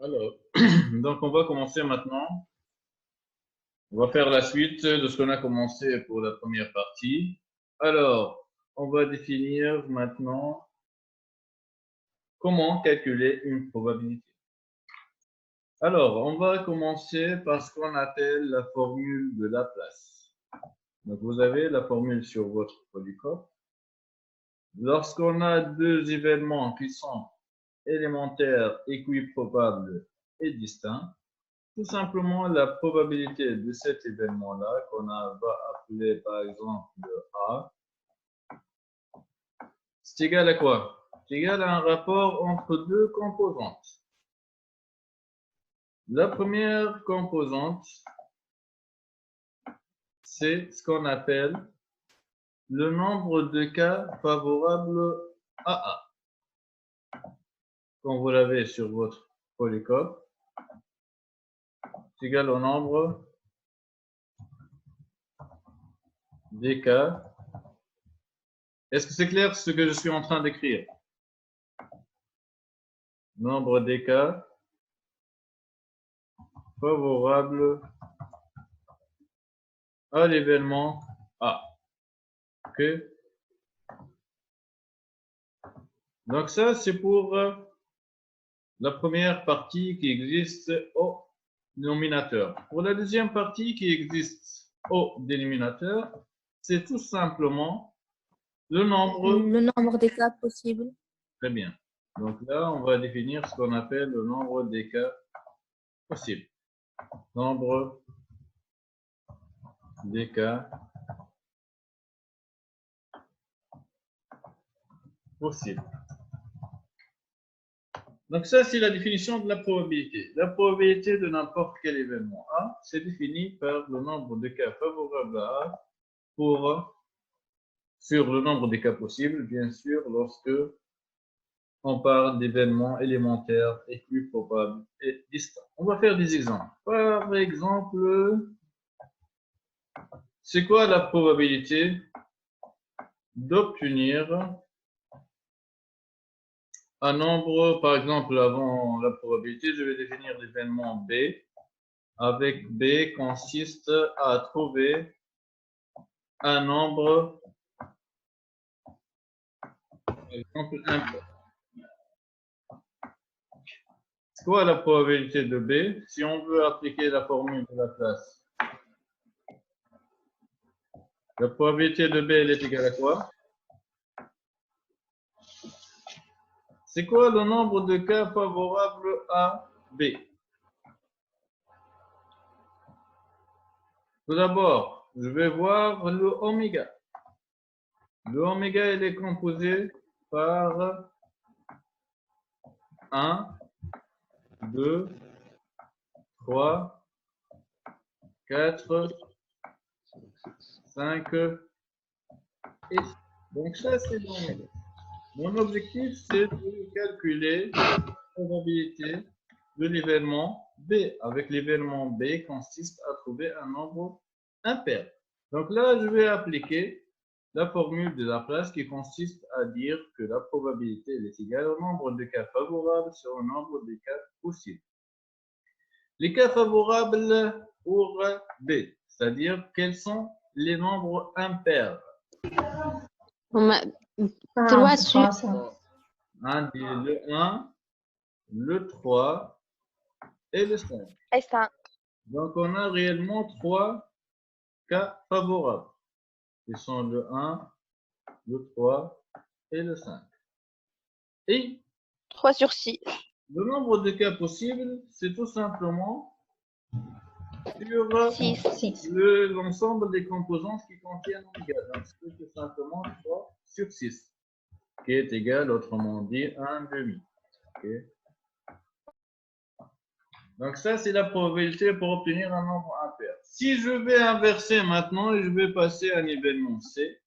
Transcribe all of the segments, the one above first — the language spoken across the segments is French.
Alors, donc on va commencer maintenant. On va faire la suite de ce qu'on a commencé pour la première partie. Alors, on va définir maintenant comment calculer une probabilité. Alors, on va commencer par ce qu'on appelle la formule de Laplace. Donc, vous avez la formule sur votre polycope. Lorsqu'on a deux événements qui sont élémentaires, équiprobables et distincts, tout simplement la probabilité de cet événement-là, va appeler par exemple A, c'est égal à quoi? C'est égal à un rapport entre deux composantes. La première composante, c'est ce qu'on appelle le nombre de cas favorables à A. Quand vous l'avez sur votre polycope, c'est égal au nombre des cas. Est-ce que c'est clair ce que je suis en train d'écrire? Nombre des cas favorables à l'événement A. OK? Donc ça, c'est pour la première partie qui existe au dénominateur. Pour la deuxième partie qui existe au dénominateur, c'est tout simplement le nombre. Le nombre des cas possibles. Très bien. Donc là, on va définir ce qu'on appelle le nombre des cas possibles. Nombre des cas possibles. Donc ça, c'est la définition de la probabilité. La probabilité de n'importe quel événement A, c'est défini par le nombre de cas favorables à A sur le nombre de cas possibles, bien sûr, lorsque on parle d'événements élémentaires, équiprobables et distincts. On va faire des exemples. Par exemple, c'est quoi la probabilité d'obtenir un nombre, par exemple, avant la probabilité, je vais définir l'événement B. Avec B consiste à trouver un nombre, par exemple, impair. C'est quoi la probabilité de B? Si on veut appliquer la formule de Laplace, la probabilité de B, elle est égale à quoi? C'est quoi le nombre de cas favorables à B? Tout d'abord, je vais voir le oméga. Le oméga, il est composé par 1, 2, 3, 4, 5 et 6. Donc ça, c'est l'oméga. Mon objectif, c'est de calculer la probabilité de l'événement B. Avec l'événement B consiste à trouver un nombre impair. Donc là, je vais appliquer la formule de Laplace qui consiste à dire que la probabilité est égale au nombre de cas favorables sur le nombre de cas possibles. Les cas favorables pour B, c'est-à-dire quels sont les nombres impairs. Trois sur Le 1, le 3 et le 5. Donc, on a réellement 3 cas favorables, qui sont le 1, le 3 et le 5. Et 3 sur 6. le nombre de cas possibles, c'est tout simplement sur l'ensemble des composantes qui contiennent oméga. Donc, c'est tout simplement 3 sur 6, qui est égal, autrement dit, 1 demi. Okay. Donc ça, c'est la probabilité pour obtenir un nombre impair. Si je vais inverser maintenant et je vais passer à un événement C,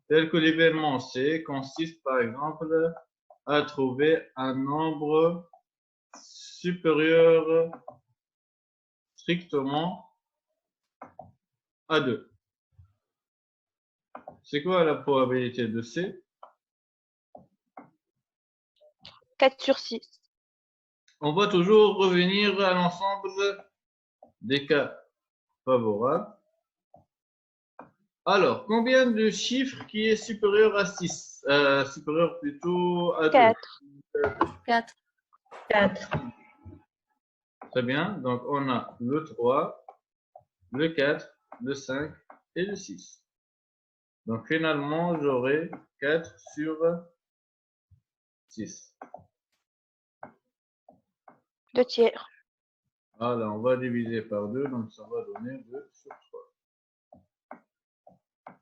tel que l'événement C consiste par exemple à trouver un nombre supérieur strictement à 2. C'est quoi la probabilité de C? 4 sur 6. on va toujours revenir à l'ensemble des cas favorables. Alors, combien de chiffres qui est supérieur à 6? Supérieur plutôt à 2. 4. 4. 4. Très bien. Donc, on a le 3, le 4, le 5 et le 6. Donc, finalement, j'aurai 4 sur 6. 2 tiers. Voilà, on va diviser par 2, donc ça va donner 2 sur 3.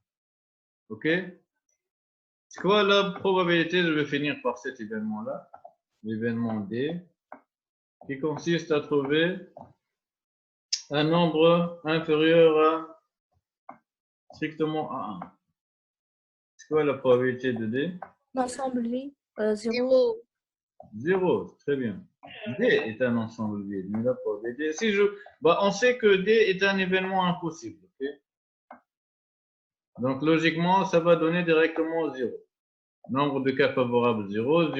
OK? C'est quoi la probabilité? Je vais finir par cet événement-là, l'événement D, qui consiste à trouver un nombre inférieur à strictement à 1. C'est quoi la probabilité de D? L'ensemble vide. 0. 0. 0, très bien. D est un ensemble vide, mais la probabilité, si on sait que D est un événement impossible. Okay? Donc logiquement, ça va donner directement 0. Nombre de cas favorables 0, 0.